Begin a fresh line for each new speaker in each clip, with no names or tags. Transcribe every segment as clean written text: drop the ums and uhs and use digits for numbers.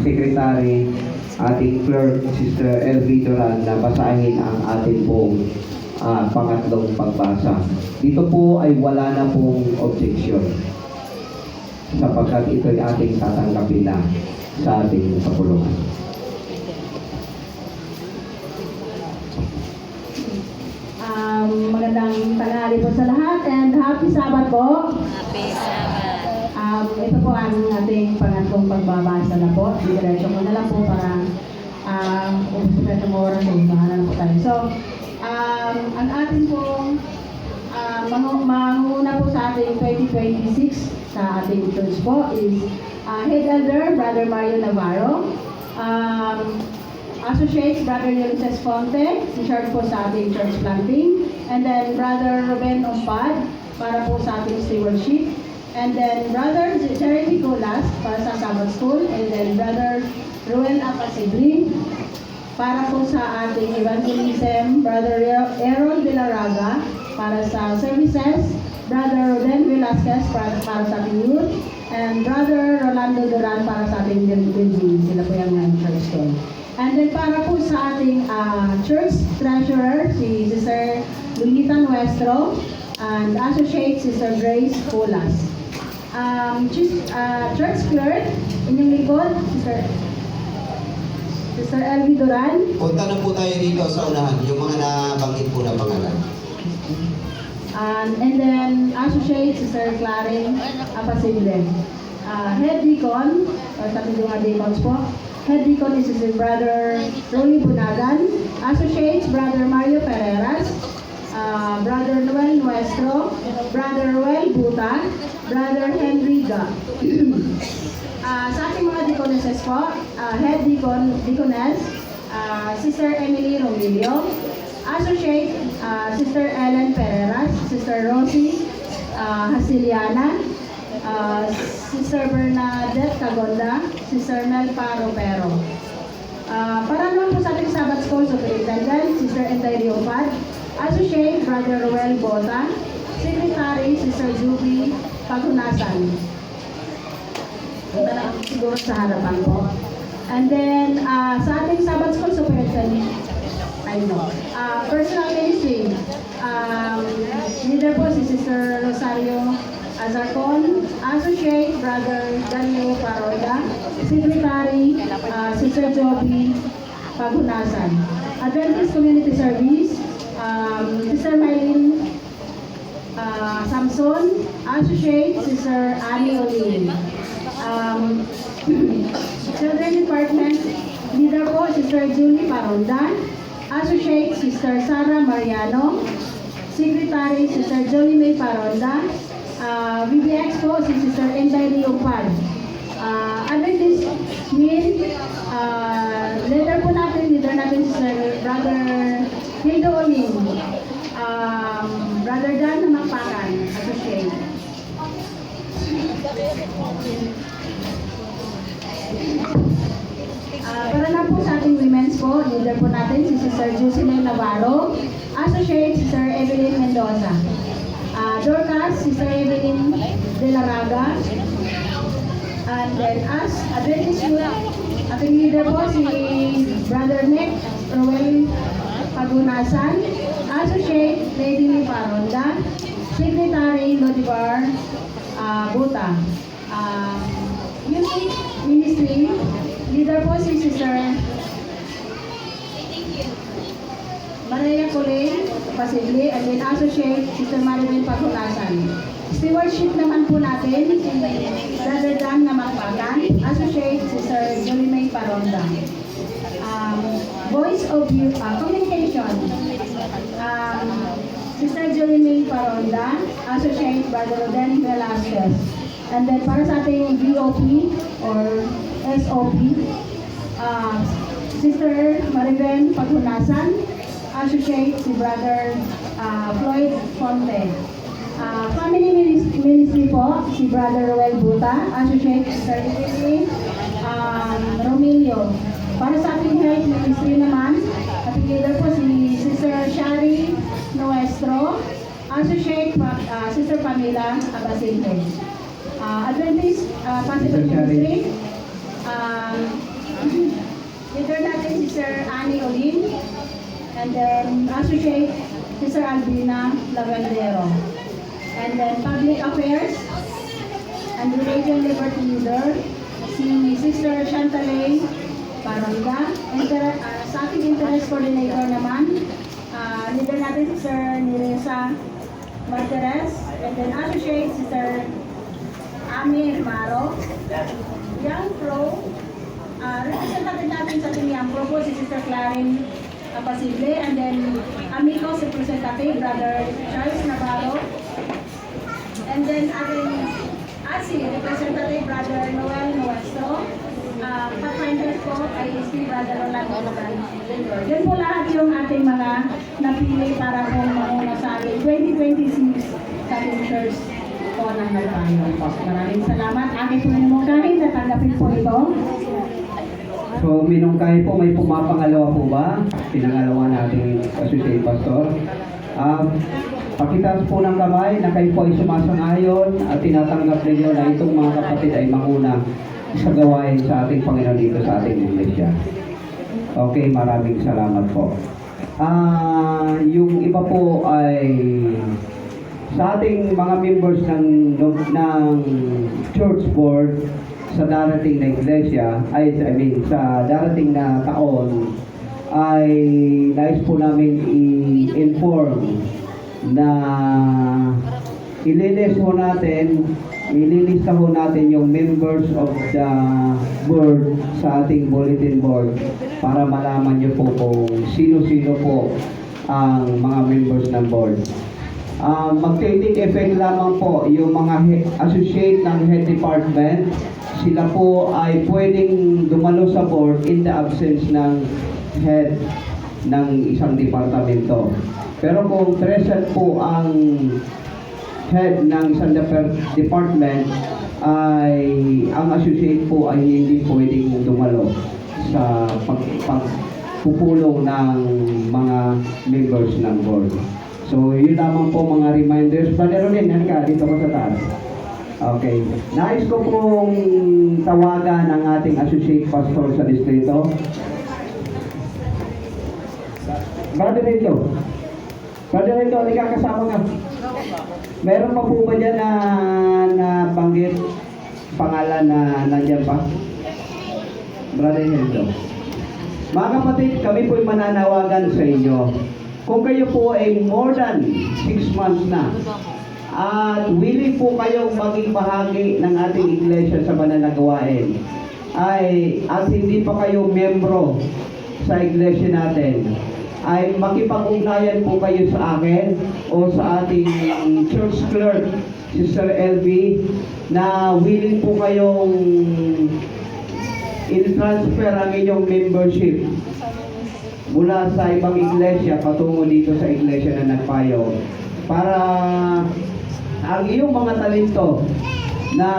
Secretary, ating clerk, Sister Elvie Duran, na basahin ang ating pong pangatlong pagbasa. Dito po ay wala na pong objection sapagkat ito'y ating tatanggapin na sa ating kapulungan.
Magandang tanghali po sa lahat and happy Sabbath po.
Happy Sabbath.
Ito po ang ating pangatlong pagbabasa na po. Diretso ko na lang po para ubus na itong oras o bahala na po tayo. So, ang ating pong manguna po sa ating 2026 sa ating church po is Head Elder, Brother Mario Navarro. Associate Brother Ulysses Fonte, in charge po sa ating church planting. And then Brother Ruben Ompad, para po sa ating stewardship. And then Brother Jeremy Colas, para sa Sabbath School. And then Brother Ruel Apasigli, para po sa ating evangelism. Brother Aaron Villarraga, para sa services. Brother Roden Velasquez, para sa ating youth. And Brother Rolando Duran, para sa ating building. Sila po yung church ko. And then para po sa ating church treasurer, si Sister Lunita Nuestro, and associate Sister Grace Colas. Church clerk, inyong likod, Sister Elvie Duran.
Punta na po tayo dito sa unahan, yung mga nabanggit po na pangalan.
And then associate Sister Claring Apasible. Head deacon, or sa ating mga deacons po. Head deacon is Sister Brother Rolly Bunagan. Associates, Brother Mario Ferreras, Brother Noel Nuestro, Brother Noel Buta, Brother Henry Ga. Sa ating mga deaconesses po, Head Deaconess, Sister Emily Romilio. Associate, Sister Ellen Ferreras, Sister Rosie Hasiliana, Sister Bernadette Cagonda, Sister Mel Paropero. Para naman po sa ating Sabbath School Superintendent, Sister Enday Riopad. Associate, Brother Roel Bota. Secretary, Sister Juby Pagunasan. Ito na siguro sa harapan po. And then, sa ating Sabbath School Superintendent, personal ministry, leader po si Sister Rosario Azarcon. Associate, Brother Daniel Paroida. Secretary, Sister Joby Pagunasan. Adventist Community Service, Sister Mylene Samson. Associate, Sister Annie Olin. Children Department, leader po, Sister Julie Paronda. Associate, Sister Sara Mariano. Secretary, Sister Jolie May Paronda. VBX po, si Sister Enday Riopad. Adventist Min, leader natin, Sister Brother Hildo Olim. Brother Dan na Magpakan, associate. Para na po sa ating women's po, leader po natin si Sister Jocelyn Navarro. Associate, Sister Evelyn Mendoza. Dorcas, Sister Evelyn De La Raga. And then us, Adventist Youth, ating leader po si Brother Nick Roel Pagunasan. Associate, Lady Lee Paronda. Secretary, Lodibar Buta. Music Ministry, leader po si Sister Maria Colleen Pasigli, and then associate Sister Maribel Pagunasan. Stewardship naman po natin, si Brother Dan na Magpakan. Associate Sister Jolie May Paronda. Voice of Youth, Communication, Sister Jolie May Paronda. Associate Brother Roden Velasquez. And then para sa ating VOP or SOP, Sister Maribel Pagunasan. Associate si Brother Floyd Fonte. Family Ministry po, si Brother Roel Buta. Associate Sister Emily Romilio. Para sa ating health ministry naman, ating leader po si Sister Shari Nuestro. Associate Sister Pamela Abasente. Adventist Pacific Ministry, Leader natin si Sir Annie Olin. And then Associate si Sir Albina Lavendero. And then Public Affairs and Religion Liberty Leader si Sister Chantalay Paranga. Sa ating Interest Coordinator naman, leader natin si Sir Niresa Martirez. And then Associate si Sir Ami Maro. Young Pro, representative natin sa team Young Pro po si Sister Clarin Apasible. And then Amicos representative, Brother Charles Navarro. And then ating ASI representative, Brother Noel Nuestro. Pathfinders po ay si Brother Rolando Logan. Yun po lahat yung ating mga napili para po mauna sa ating 2026 sa ating church po ng Nagpayo po. Maraming salamat. Aking po minungkahin na tanggapin po ito.
So, minungkahi po, may pumapangalawa po ba? Pinangalawa nating Associate Pastor. Pakitaas po ng kamay na kayo po ay sumasang-ayon at tinatanggap ninyo na itong mga kapatid ay manguna sa gawain sa ating Panginoon dito sa ating iglesia. Okay, maraming salamat po. Yung iba po ay sa ating mga members ng church board sa darating na iglesia, sa darating na taon, ay nais po namin i-inform na ililista ho natin yung members of the board sa ating bulletin board para malaman nyo po kung sino-sino po ang mga members ng board. Mag-take effect lamang po yung mga associate ng head department. Sila po ay pwedeng dumalo sa board in the absence ng head ng isang departamento. Pero kung present po ang head ng isang department, ay ang associate po ay hindi pwedeng dumalo sa pagpupulong ng mga members ng board. So, yun lamang po mga reminders. Brother Rolin, halika, dito ko sa taas. Okay. Nais ko pong tawagan ang ating associate pastor sa distrito. Brother Rito, halika, kasama ka. Meron pa po ba dyan na banggit pangalan na nandyan pa? Brother Rito. Mga kapatid, kami po ay mananawagan sa inyo. Kung kayo po ay more than 6 months na at willing po kayong maging bahagi ng ating iglesia sa banal na gawain, at hindi pa kayo membro sa iglesia natin, ay makipag-ugnayan po kayo sa akin o sa ating church clerk, Sister LV, na willing po kayong i-transfer ang inyong membership mula sa ibang iglesia patungo dito sa iglesia na Nagpayo, para ang iyong mga talento na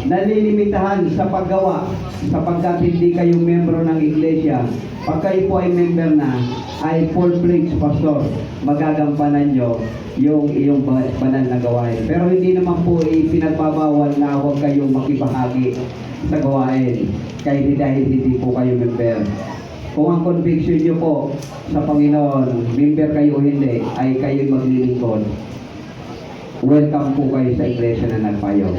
nalilimitahan sa paggawa sapagkat hindi kayo membro ng iglesia, pag kayo po ay member na, ay full-fledged pastor, magagampanan nyo yung iyong banal na gawain. Pero hindi naman po ipinagbabawal na huwag kayong makibahagi sa gawain dahil hindi po kayo member. Kung ang conviction nyo po sa Panginoon, member kayo o hindi, ay kayo maglilingkod, welcome po kayo sa iglesia na Nagpayo.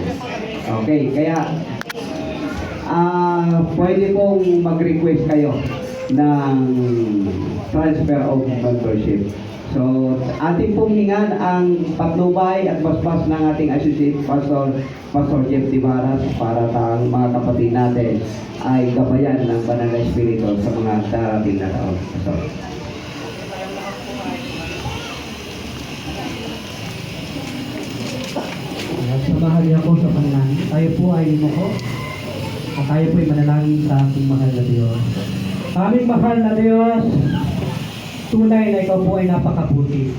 Okay, kaya pwede pong mag-request kayo ng transfer of membership. So, ating pong hingan ang patnubay at basbas ng ating associate pastor, Pastor Jeff Tibaras, para sa mga kapatid natin ay gabayan ng banal na espiritu sa mga darating na taon. So,
samahan niyo ako sa panalangin. Tayo po ay lumuko at tayo po ay manalangin sa ating mahal na Diyos. Aming mahal na Diyos, tunay na ikaw po ay napakabuti.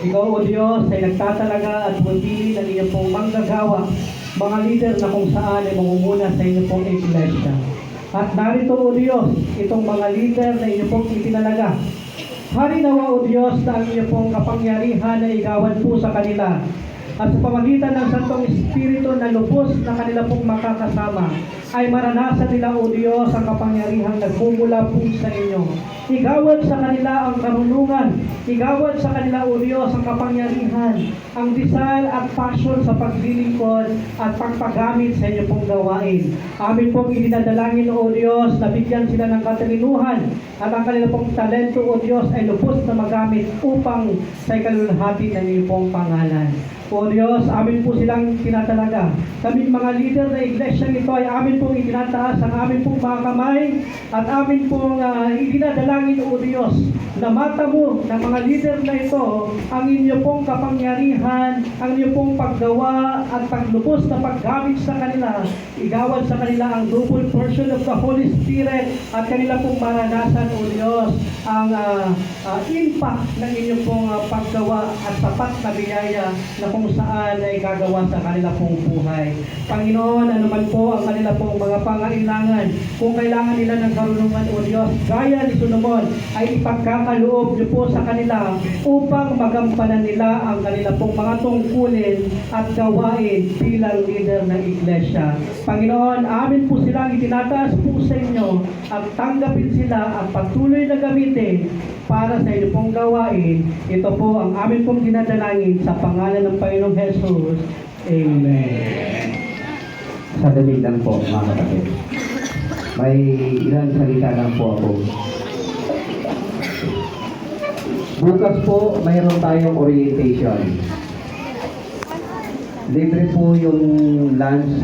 Ikaw, O Diyos, ay nagtatalaga at pumipili ng inyong pong manggagawa, mga leader na kung saan ay mangunguna sa inyong pong iglesia. At narito, O Diyos, itong mga leader na inyong pong itinalaga. Harinawa, O Diyos, na ang inyong pong kapangyarihan na igawan po sa kanila. At sa pamagitan ng Santong Espiritu na lubos na kanila pong makakasama, ay maranasan nila, O Diyos, ang kapangyarihang nagmumula po sa inyo. Igawad sa kanila ang karunungan. Igawad sa kanila, O Diyos, ang kapangyarihan, ang desire at passion sa paglilingkod at pagpagamit sa inyo pong gawain. Amin pong idinadalangin, O Diyos, na bigyan sila ng katalinuhan at ang kanila pong talento, O Diyos, ay lubos na magamit upang sa ikalulhati ng iyong pong pangalan. O Diyos, amin po silang tinatalaga. Kami mga leader na iglesia nito ay amin pong itinataas ang amin pong mga kamay at amin pong idinadalangin, O Diyos, na matamo ng mga leader na ito ang inyo pong kapangyarihan, ang inyo pong paggawa at paglubos na paggamit sa kanila. Igawad sa kanila ang double portion of the Holy Spirit at kanila pong maranasan, O Diyos, ang impact ng inyong pong paggawa at sapat na biyaya na kung saan ay gagawa sa kanila pong buhay. Panginoon, anuman po ang kanila pong mga pangailangan, kung kailangan nila ng karunungan, O Diyos, gaya ni Solomon, ay ipagkakaloob niyo po sa kanila upang magampanan nila ang kanila pong mga tungkulin at gawain bilang leader ng iglesia. Panginoon, amin po silang itinataas po sa inyo at tanggapin sila at patuloy na gamitin para sa inyo pong gawain. Ito po ang amin pong dinadalangin sa pangalan ng Panginoong Jesus. Amen.
Sa dalig lang po, mga kapatid. May ilang salita lang po ako. Bukas po, mayroon tayong orientation. Libre po yung lunch